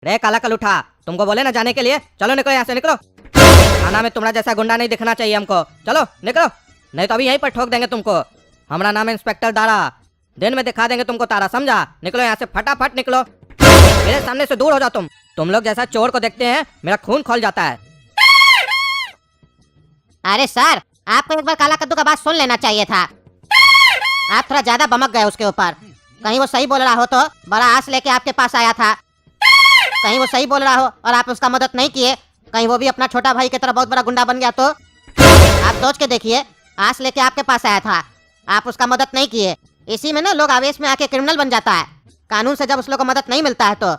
रे काला कलूठा, तुमको बोले ना जाने के लिए, चलो निकलो यहाँ से, निकलो। थाना में तुम्हारा जैसा गुंडा नहीं दिखना चाहिए हमको, चलो निकलो, नहीं तो अभी यहीं पर ठोक देंगे तुमको। हमारा नाम है इंस्पेक्टर दारा, दिन में दिखा देंगे तुमको तारा, समझा? निकलो यहाँ से, फटाफट निकलो, मेरे सामने से दूर हो जाओ तुम लोग जैसा चोर को देखते हैं मेरा खून खोल जाता है। अरे सर, आपको एक बार काला कद्दू का बात सुन लेना चाहिए था। आप थोड़ा ज्यादा बमक गए उसके ऊपर। कहीं वो सही बोल रहा हो तो बड़ा आस लेके आपके पास आया था, कहीं वो सही बोल रहा हो और आप उसका मदद नहीं किए, कहीं वो भी अपना छोटा भाई की तरह बहुत बड़ा गुंडा बन गया तो आप सोच के देखिए। आस लेके आपके पास आया था, आप उसका मदद नहीं किए। इसी में ना लोग आवेश में आके क्रिमिनल बन जाता है। कानून से जब उस लोग को मदद नहीं मिलता है तो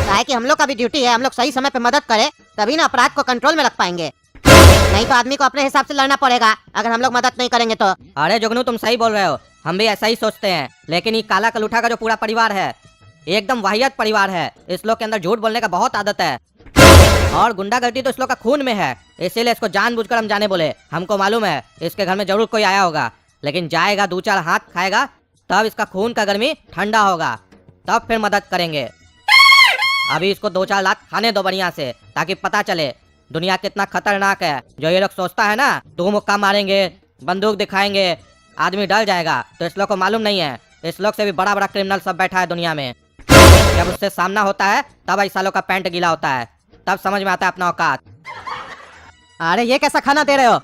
है कि हम लोग का भी ड्यूटी है, हम लोग सही समय पे मदद करें, तभी ना अपराध को कंट्रोल में रख पाएंगे। नहीं तो आदमी को अपने हिसाब से लड़ना पड़ेगा अगर हम लोग मदद नहीं करेंगे तो। अरे जुगनू, तुम सही बोल रहे हो, हम भी ऐसा ही सोचते हैं, लेकिन ये काला कलूठा का जो पूरा परिवार है एकदम वाहियत परिवार है। इस लोग के अंदर झूठ बोलने का बहुत आदत है और गुंडागर्दी तो इस लोग का खून में है, इसीलिए इसको जानबूझकर हम जाने बोले। हमको मालूम है इसके घर में जरूर कोई आया होगा, लेकिन जाएगा, दो चार हाथ खाएगा, तब इसका खून का गर्मी ठंडा होगा, तब फिर मदद करेंगे। अभी इसको दो चार लात खाने दो बढ़िया से, ताकि पता चले दुनिया कितना खतरनाक है। जो ये लोग सोचता है ना दो मुक्का मारेंगे, बंदूक दिखाएंगे, आदमी डर जाएगा, तो इस लोग को मालूम नहीं है इस लोग से भी बड़ा बड़ा क्रिमिनल सब बैठा है दुनिया में। जब उससे सामना होता है तब ऐसा लोग का पैंट गीला होता है, तब समझ में आता है अपना औकात। अरे ये कैसा खाना दे रहे हो?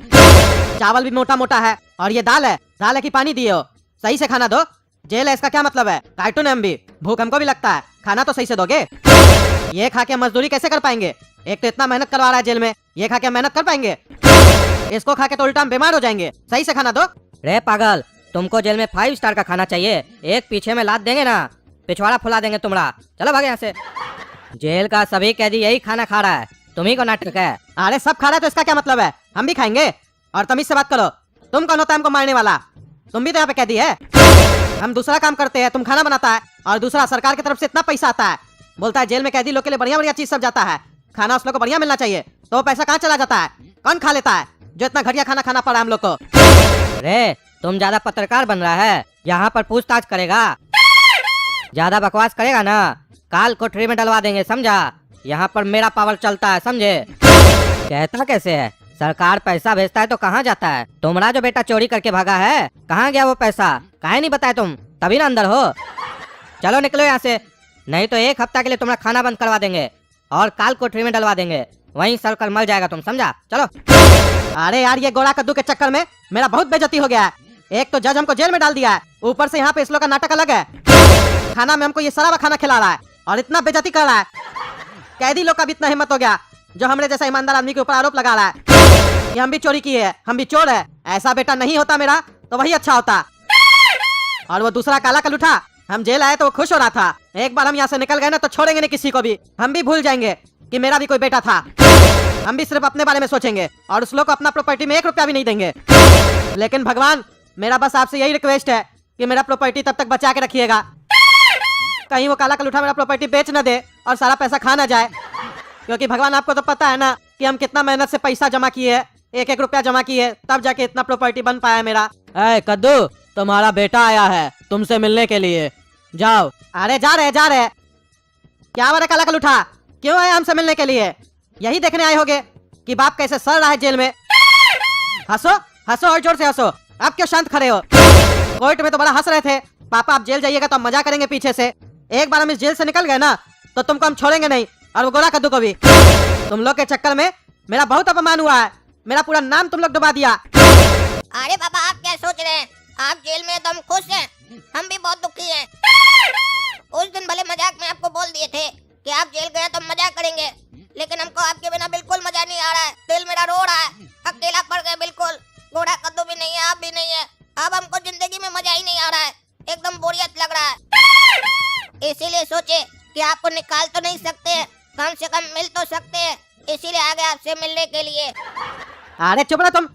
चावल भी मोटा मोटा है और ये दाल है कि पानी दिए हो? सही से खाना दो। जेल है इसका क्या मतलब है? कार्टून है हम भी, भूख हमको भी लगता है, खाना तो सही से दोगे। ये खा के मजदूरी कैसे कर पाएंगे? एक तो इतना मेहनत करवा रहा है जेल में, ये खा के मेहनत कर पाएंगे? इसको खा के तो उल्टा हम बीमार हो जाएंगे। सही से खाना दो। रे पागल, तुमको जेल में 5 स्टार का खाना चाहिए, एक पीछे में लाद देंगे ना, पिछवाड़ा फुला देंगे तुम्हारा। चलो भागे यहाँ से। जेल का सभी कैदी यही खाना खा रहा है, तुम्ही को नाटक है। अरे सब खा रहा है तो इसका क्या मतलब है? हम भी खाएंगे। और तमीज से बात करो, तुम कौन होता है हमको मारने वाला? तुम भी तो यहाँ पे कैदी है। हम दूसरा काम करते हैं, तुम खाना बनाता है, और दूसरा सरकार की तरफ से इतना पैसा आता है, बोलता है जेल में कैदी लोग के लिए बढ़िया बढ़िया चीज सब जाता है, खाना उस लोग को बढ़िया मिलना चाहिए, तो वो पैसा कहाँ चला जाता है? कौन खा लेता है जो इतना घटिया खाना खाना पड़ा हम लोग को? रे तुम ज्यादा पत्रकार बन रहा है, यहाँ पर पूछताछ करेगा, ज्यादा बकवास करेगा ना काल कोठरी में डलवा देंगे, समझा? यहाँ पर मेरा पावर चलता है, समझे? कहता कैसे है? सरकार पैसा भेजता है तो कहाँ जाता है? तुम्हारा जो बेटा चोरी करके भागा है, कहाँ गया वो पैसा? काहे नहीं बताए तुम? तभी ना अंदर हो। चलो निकलो यहाँ से, नहीं तो 1 हफ्ता के लिए तुम्हारा खाना बंद करवा देंगे और काल कोठरी में डलवा देंगे, वहीं सड़ कर मर जाएगा तुम, समझा? चलो। अरे यार, ये गोड़ा कद्दू के चक्कर में मेरा बहुत बेइज्जती हो गया है। एक तो जज हमको जेल में डाल दिया है, ऊपर से यहाँ पे इस लोग का नाटक अलग है। खाना में हमको ये सड़ा खाना खिला रहा है और इतना बेइज्जती कर रहा है। कैदी लोग का भी इतना हिम्मत हो गया जो हमरे जैसा ईमानदार आदमी के ऊपर आरोप लगा रहा है कि हम भी चोरी किए हैं, हम भी चोर है। ऐसा बेटा नहीं होता मेरा तो वही अच्छा होता। और वो दूसरा काला कलूठा, हम जेल आए तो वो खुश हो रहा था, एक बार हम यहाँ से निकल गए ना तो छोड़ेंगे नहीं किसी को भी, हम भी भूल जाएंगे कि मेरा भी कोई बेटा था। हम भी सिर्फ अपने बारे में सोचेंगे और उस लोग को अपना प्रॉपर्टी में 1 रुपया भी नहीं देंगे। लेकिन भगवान, मेरा बस आपसे यही रिक्वेस्ट है कि मेरा प्रॉपर्टी तब तक बचा के रखिएगा, कहीं वो काला कलूठा मेरा प्रॉपर्टी बेच न दे और सारा पैसा खा ना जाए। क्योंकि भगवान, आपको तो पता है ना कि हम कितना मेहनत से पैसा जमा किए है, 1-1 रुपया जमा किए, तब जाके इतना प्रॉपर्टी बन पाया है मेरा। कद्दू, तुम्हारा बेटा आया है तुमसे मिलने के लिए, जाओ। अरे जा रहे क्या बात है काला कलूठा, क्यों आए हमसे मिलने के लिए? यही देखने आए होगे कि बाप कैसे सड़ रहा है जेल में। हंसो हंसो और जोर से हंसो, आप क्यों शांत खड़े हो? कोर्ट में तो बड़ा हंस रहे थे, पापा आप जेल जाइएगा तो हम मजा करेंगे पीछे से। एक बार हम इस जेल से निकल गए ना तो तुमको हम छोड़ेंगे नहीं, और वो गोरा कद्दू को भी। तुम लोग के चक्कर में मेरा बहुत अपमान हुआ है, मेरा पूरा नाम तुम लोग डुबा दिया। अरे बाबा, आप क्या सोच रहे हैं? आप जेल में तो हम खुश हैं, हम भी बहुत दुखी हैं। उस दिन भले मजाक में आपको बोल दिए थे कि आप जेल गए तो मजा करेंगे, लेकिन हमको आपके बिना बिल्कुल मजा नहीं आ रहा है। दिल मेरा रो रहा है, अकेला पड़ गए बिल्कुल। गोरा कद्दू भी नहीं है, आप भी नहीं है, अब हमको जिंदगी में मजा ही नहीं आ रहा है, एकदम बोरियत लग रहा है। इसीलिए सोचे कि आपको निकाल तो नहीं सकते, कम से कम मिल तो सकते हैं, इसीलिए आ गए आपसे मिलने के लिए। अरे चुप रहो तुम,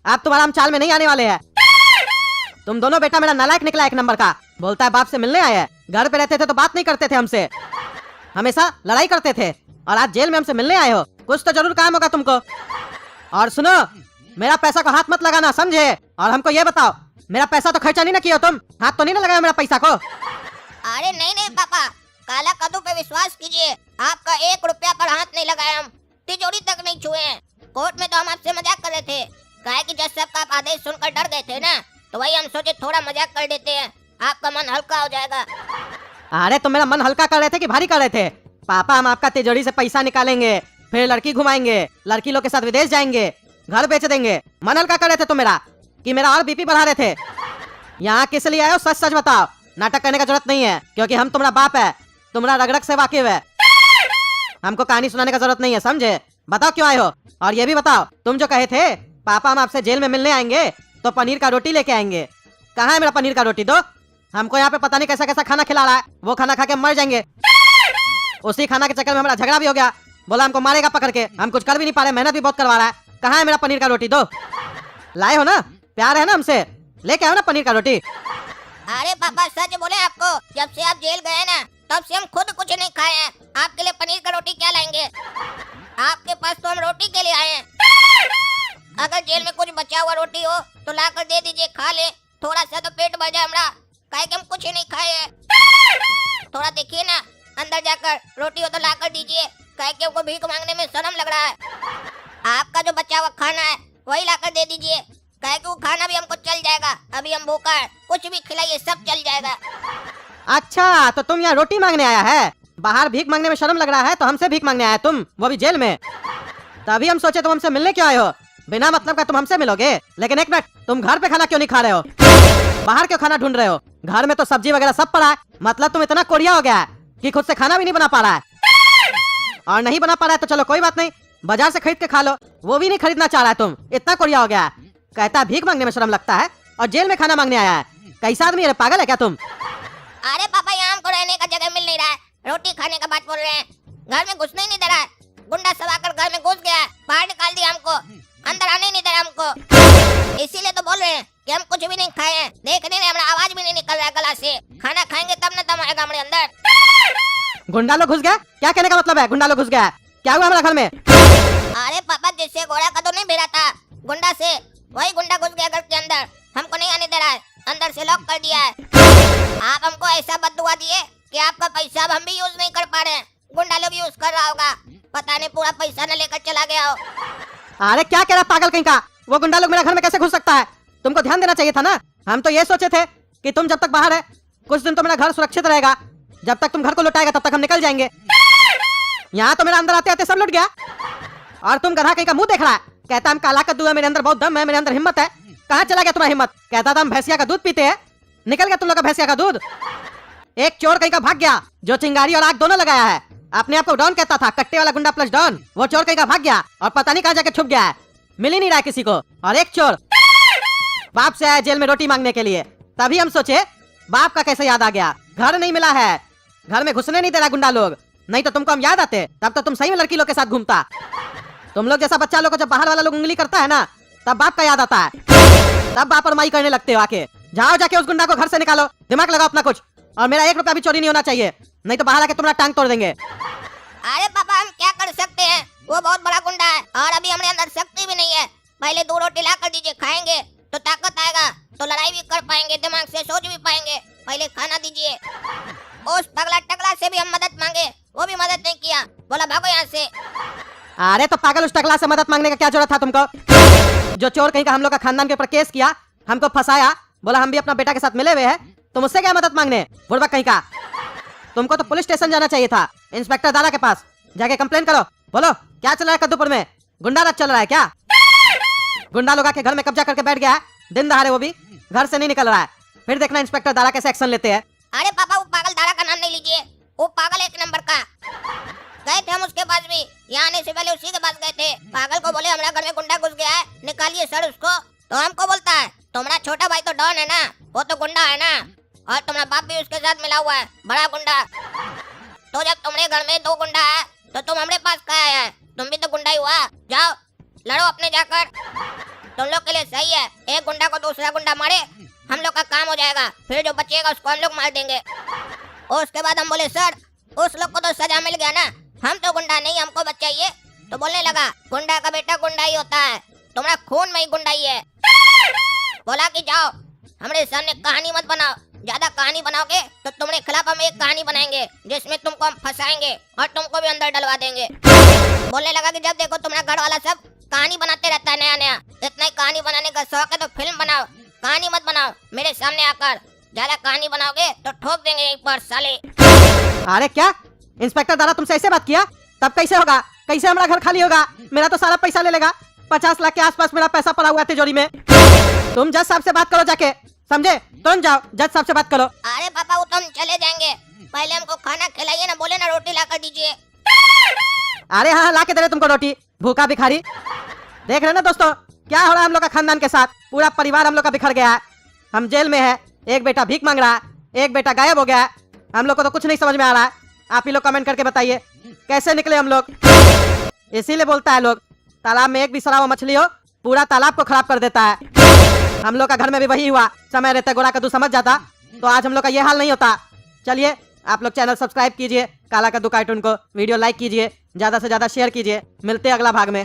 आप तुम्हारा हम चाल में नहीं आने वाले हैं। तुम दोनों बेटा मेरा नालायक निकला 1 नंबर का, बोलता है बाप से मिलने आए हैं। घर पे रहते थे तो बात नहीं करते थे हमसे, हमेशा लड़ाई करते थे, और आज जेल में हमसे मिलने आए हो, कुछ तो जरूर काम होगा तुमको। और सुनो, मेरा पैसा को हाथ मत लगाना, समझे? और हमको ये बताओ, मेरा पैसा तो खर्चा नहीं ना किया तुम? हाथ तो नहीं ना लगाया मेरा पैसा को? अरे नहीं नहीं पापा, काला कद्दू पे विश्वास कीजिए, आपका 1 रुपया पर हाथ नहीं लगाए हम, तिजोरी तक नहीं छुए हैं। कोर्ट में तो हम आपसे मजाक कर रहे थे, कहे कि जज साहब का आप आदेश सुनकर डर गए थे ना, तो वही हम सोचे थोड़ा मजाक कर देते हैं, आपका मन हल्का हो जाएगा। अरे तुम मेरा मन हल्का कर रहे थे कि भारी कर रहे थे? पापा हम आपका तिजोरी से पैसा निकालेंगे, फिर लड़की घुमाएंगे, लड़की लोग के साथ विदेश जाएंगे, घर बेच देंगे। मन हल्का कर रहे थे तुम मेरा कि मेरा और बीपी बढ़ा रहे थे? यहाँ किस लिए आए हो, सच सच बताओ। नाटक करने का जरूरत नहीं है, क्योंकि हम तुम्हारा बाप है, तुम्हारा रगड़क से वाकिफ है। हमको कहानी सुनाने का जरूरत नहीं है, समझे? बताओ क्यों आए हो, और ये भी बताओ, तुम जो कहे थे पापा हम आपसे जेल में मिलने आएंगे तो पनीर का रोटी लेके आएंगे, कहाँ है मेरा पनीर का रोटी? दो। हमको यहाँ पे पता नहीं कैसा कैसा खाना खिला रहा है, वो खाना खा के मर जाएंगे। उसी खाना के चक्कर में हमारा झगड़ा भी हो गया, बोला हमको मारेगा पकड़ के, हम कुछ कर भी नहीं पा रहे, मेहनत भी बहुत करवा रहा है। कहाँ है मेरा पनीर का रोटी? दो। लाए हो ना, प्यार है ना हमसे, लेके आओ ना पनीर का रोटी। अरे पापा सच बोले आपको, जब से आप जेल गए ना तब से हम खुद कुछ नहीं खाए हैं, आपके लिए पनीर का रोटी क्या लाएंगे? आपके पास तो हम रोटी के लिए आए हैं। अगर जेल में कुछ बचा हुआ रोटी हो तो ला कर दे दीजिए, खा ले, थोड़ा सा तो पेट भर जाए हमारा, काहे कि हम कुछ ही नहीं खाए हैं। थोड़ा देखिए ना, अंदर जाकर रोटी हो तो ला कर दीजिए, काहे कि हमको भीख मांगने में शर्म लग रहा है। आपका जो बचा हुआ खाना है वही ला कर दे दीजिए, काहे कि वो खाना भी हमको चल जाएगा, अभी हम भूखा है, कुछ भी खिलाइए सब चल जाएगा। अच्छा तो तुम यहाँ रोटी मांगने आया है? बाहर भीख मांगने में शर्म लग रहा है तो हमसे भीख मांगने आया तुम, वो भी जेल में? तभी हम सोचे तुम हमसे मिलने क्यों आए हो, बिना मतलब का तुम हमसे मिलोगे। लेकिन एक मिनट, तुम घर पे खाना क्यों नहीं खा रहे हो, बाहर क्यों खाना ढूंढ रहे हो? घर में तो सब्जी वगैरह सब पड़ा है, मतलब तुम इतना कोरिया हो गया है कि खुद से खाना भी नहीं बना पा रहा है। और नहीं बना पा रहा है तो चलो कोई बात नहीं, बाजार से खरीद के खा लो, वो भी नहीं खरीदना चाह रहा है, तुम इतना कोरिया हो गया है। कहता भीख मांगने में शर्म लगता है और जेल में खाना मांगने आया है, कैसा आदमी है, पागल है क्या तुम? अरे पापा यहाँ हमको रहने का जगह मिल नहीं रहा है, रोटी खाने का बात बोल रहे हैं, घर में घुसने ही नहीं दे रहा है, गुंडा सब आकर घर में घुस गया है, बाहर निकाल दिया हमको, अंदर आने ही नहीं दे रहा हमको, इसीलिए तो बोल रहे हैं कि हम कुछ भी नहीं खाए हैं, देख नहीं रहे, हमारा आवाज भी नहीं निकल रहा है गला से, खाना खाएंगे तब न दम आएगा हमारे अंदर। गुंडा लोग घुस गया? क्या कहने का मतलब है गुंडा लोग घुस गया? क्या हुआ हमारा घर में? अरे पापा जिससे घोड़ा का तो नहीं भेड़ा था गुंडा से, वही गुंडा घुस गया घर के अंदर, हमको नहीं आने दे रहा है, अंदर से लॉक कर दिया है। आप हमको ऐसा बददुआ दिए कि आपका पैसा अब हम भी यूज नहीं कर पा रहे हैं, गुंडा लोग यूज कर रहा होगा, पता नहीं पूरा पैसा न लेकर चला गया हो। अरे क्या कह रहा पागल कहीं का, वो गुंडा लोग मेरा घर में कैसे घुस सकता है? तुमको ध्यान देना चाहिए था ना, हम तो ये सोचे थे कि तुम जब तक बाहर है कुछ दिन तो मेरा घर सुरक्षित रहेगा, जब तक तुम घर को लुटाएगा तब तक हम निकल जाएंगे। यहाँ तो मेरा अंदर आते आते सब लुट गया, और तुम गधा कहीं का मुंह देख रहा है, कहता हम काला कद्दू है, मेरे अंदर बहुत दम है, मेरे अंदर हिम्मत है। कहाँ चला गया तुम्हारा हिम्मत? कहता था हम भैंसिया का दूध पीते हैं, निकल गया तुम लोग का भैंसिया का दूध। एक चोर कहीं का भाग गया जो चिंगारी और आग दोनों लगाया है, अपने आप को डॉन कहता था, कट्टे वाला गुंडा प्लस डॉन, वो चोर कहीं का भाग गया और पता नहीं कहाँ जाके छुप गया है, मिल ही नहीं रहा है किसी को। और एक चोर बाप से आया जेल में रोटी मांगने के लिए, तभी हम सोचे बाप का कैसे याद आ गया, घर नहीं मिला है, घर में घुसने नहीं दे रहा गुंडा लोग, नहीं तो तुमको हम याद आते, तब तो तुम सही में लड़की लोग के साथ घूमता। तुम लोग जैसा बच्चा लोग को जब बाहर वाला लोग उंगली करता है ना, तब बाप का याद आता है, तब बाप और माई करने लगते हो आके। जाओ जाके उस गुंडा को घर से निकालो, दिमाग लगाओ अपना कुछ, और मेरा 1 रुपया भी चोरी नहीं होना चाहिए, नहीं तो बाहर आके तुम्हारा टांग तोड़ देंगे। अरे पापा हम क्या कर सकते हैं, वो बहुत बड़ा गुंडा है और अभी हमारे अंदर शक्ति भी नहीं है, पहले 2 रोटी ला कर दीजिए, खाएंगे तो ताकत आएगा, तो लड़ाई भी कर पाएंगे, दिमाग से सोच भी पाएंगे, पहले खाना दीजिए। उस पगला टकला से भी हम मदद मांगे, वो भी मदद नहीं किया, बोला भागो यहाँ से। अरे तो पागल, उस टकला से मदद मांगने का क्या जरूरत था तुमको? जो चोर कहीं का हम लोग का खानदान के ऊपर केस किया, हमको फंसाया, बोला हम भी अपना बेटा के साथ मिले हुए हैं, तुम उससे क्या मदद मांगने, बुड़बक कहीं का। तुमको तो पुलिस स्टेशन जाना चाहिए था, इंस्पेक्टर दादा के पास जाके कंप्लेन करो, बोलो क्या चल रहा है कद्दूपुर में, गुंडा राज चल रहा है क्या? गुंडा लोग आके घर में कब्जा करके बैठ गया है, दिन दहाड़े वो भी घर से नहीं निकल रहा है, फिर देखना इंस्पेक्टर दादा कैसे एक्शन लेते हैं। अरे पापा वो पागल दादा का नाम नहीं लीजिए, वो पागल 1 नंबर का, गए थे हम उसके पास भी, यहाँ आने से पहले उसी के पास गए थे, पागल को बोले हमारा घर में गुंडा घुस गया है, निकालिए सर उसको, तो हमको बोलता है तुम्हारा छोटा भाई तो डॉन है ना, वो तो गुंडा है ना, और तुम्हारा बाप भी उसके साथ मिला हुआ है, बड़ा गुंडा, तो जब तुम्हारे घर में 2 गुंडा है तो तुम हमारे पास क्या आया है, तुम भी तो गुंडा ही हुआ, जाओ लड़ो अपने जाकर, तुम लोग के लिए सही है, एक गुंडा को दूसरा गुंडा मारे, हम लोग का काम हो जाएगा, फिर जो बचेगा उसको हम लोग मार देंगे। और उसके बाद हम बोले सर उस लोग को तो सजा मिल गया ना, हम तो गुंडा नहीं, हमको बचाइए, तो बोलने लगा गुंडा का बेटा गुंडा ही होता है, तुम्हारा खून में ही गुंडा ही है। बोला कि जाओ हमारे सामने कहानी मत बनाओ, ज्यादा कहानी बनाओगे तो तुम्हारे खिलाफ हम एक कहानी बनाएंगे जिसमें तुमको हम फंसाएंगे और तुमको भी अंदर डलवा देंगे। बोलने लगा कि जब देखो तुम्हारा घर वाला सब कहानी बनाते रहता है नया नया, इतना ही कहानी बनाने का शौक है तो फिल्म बनाओ, कहानी मत बनाओ मेरे सामने आकर। ज्यादा कहानी बनाओगे तो ठोक देंगे एक बार साले। अरे क्या इंस्पेक्टर दादा तुमसे ऐसे बात किया? तब कैसे होगा? कैसे हमारा घर खाली होगा? मेरा तो सारा पैसा ले लेगा। 50 लाख के आसपास मेरा पैसा पड़ा हुआ है तिजोरी में। तुम जज साहब से बात करो जाके, समझे? तुम जाओ जज साहब से बात करो। अरे पापा वो तो हम चले जाएंगे, पहले हमको खाना खिलाइए ना, बोले ना रोटी ला कर दीजिए। अरे हाँ ला के दे रहे तुमको रोटी, भूखा भिखारी। देख रहे ना दोस्तों क्या हो रहा है हम लोग का खानदान के साथ? पूरा परिवार हम लोग का बिखर गया है। हम जेल में है, एक बेटा भीख मांग रहा है, एक बेटा गायब हो गया है। हम लोग को तो कुछ नहीं समझ में आ रहा है। आप ही लोग कमेंट करके बताइए कैसे निकले हम लोग। इसीलिए बोलता है लोग तालाब में एक भी सड़ा हुआ मछली हो पूरा तालाब को खराब कर देता है। हम लोग का घर में भी वही हुआ, समय रहते गोरा कद्दू समझ जाता तो आज हम लोग का ये हाल नहीं होता। चलिए आप लोग चैनल सब्सक्राइब कीजिए काला कद्दू कार्टून को, वीडियो लाइक कीजिए, ज्यादा से ज्यादा शेयर कीजिए। मिलते हैं अगला भाग में।